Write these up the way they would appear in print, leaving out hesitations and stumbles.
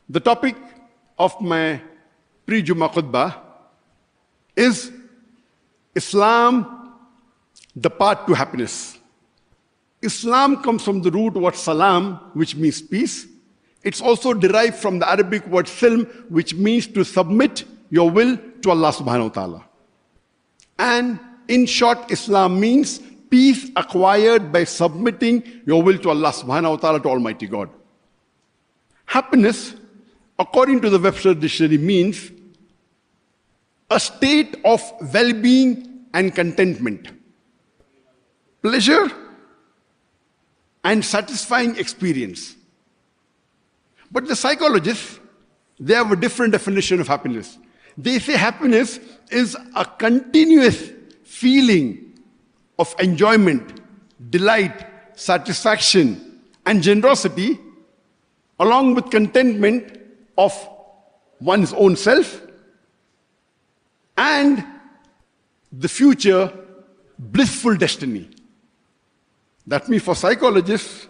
The topic of my pre-Jummah khutbah is Islam, the path to happiness. Islam comes from the root word salam, which means peace. It's also derived from the Arabic word silm, which means to submit your will to Allah subhanahu wa ta'ala. And in short, Islam means peace acquired by submitting your will to Allah subhanahu wa ta'ala, to Almighty God. Happiness, according to the Webster Dictionary, means a state of well-being and contentment, pleasure and satisfying experience. But the psychologists, they have a different definition of happiness. They say happiness is a continuous feeling of enjoyment, delight, satisfaction, and generosity, along with contentment of one's own self and the future blissful destiny. That means for psychologists,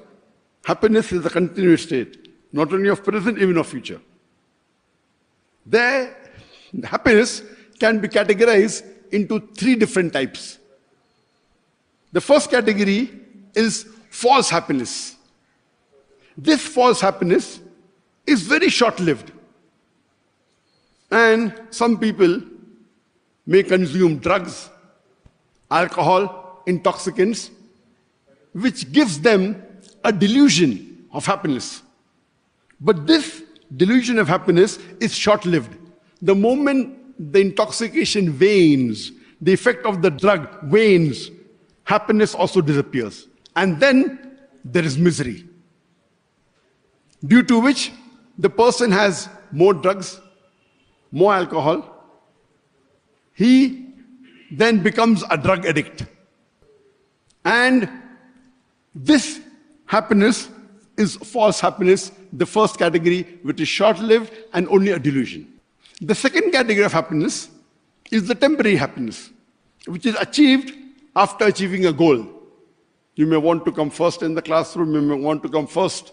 happiness is a continuous state, not only of present, even of future. Their happiness can be categorized into three different types. The first category is false happiness. This false happiness is very short-lived. And some people may consume drugs, alcohol, intoxicants, which gives them a delusion of happiness. But this delusion of happiness is short-lived. The moment the intoxication wanes, the effect of the drug wanes, happiness also disappears. And then there is misery, due to which the person has more drugs, more alcohol. He then becomes a drug addict. And this happiness is false happiness, the first category, which is short-lived and only a delusion. The second category of happiness is the temporary happiness, which is achieved after achieving a goal. You may want to come first in the classroom, you may want to come first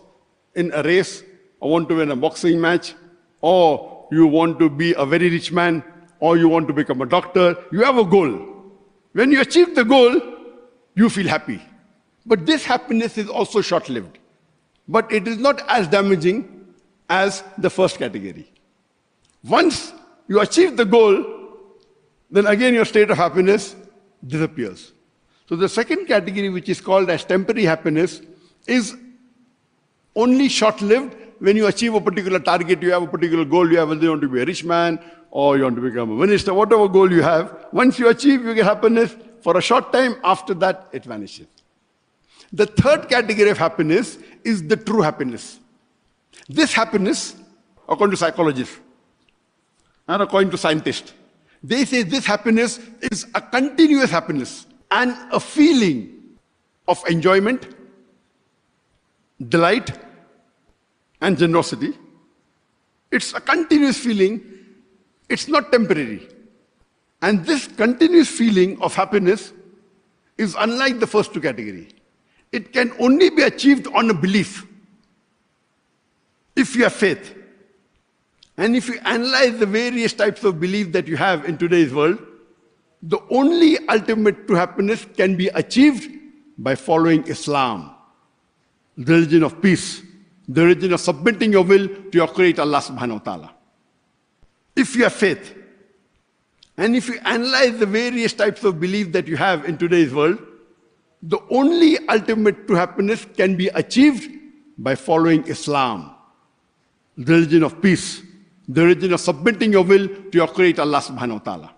in a race, or want to win a boxing match, or you want to be a very rich man, or you want to become a doctor. You have a goal. When you achieve the goal, you feel happy. But this happiness is also short-lived. But it is not as damaging as the first category. Once you achieve the goal, then again your state of happiness disappears. So the second category, which is called as temporary happiness, is only short-lived. When you achieve a particular target, you have a particular goal, you have whether you want to be a rich man, or you want to become a minister, whatever goal you have, once you achieve, you get happiness for a short time. After that, it vanishes. The third category of happiness is the true happiness. This happiness, according to psychologists and according to scientists, they say this happiness is a continuous happiness and a feeling of enjoyment, delight, and generosity. It's a continuous feeling. It's not temporary. And this continuous feeling of happiness is unlike the first two categories. It can only be achieved on a belief, if you have faith. And if you analyze the various types of belief that you have in today's world, the only ultimate true happiness can be achieved by following Islam, the religion of peace, the religion of submitting your will to your Creator Allah subhanahu wa ta'ala. If you have faith, and if you analyze the various types of belief that you have in today's world, the only ultimate true happiness can be achieved by following Islam, the religion of peace, the religion of submitting your will to your Creator Allah subhanahu wa ta'ala.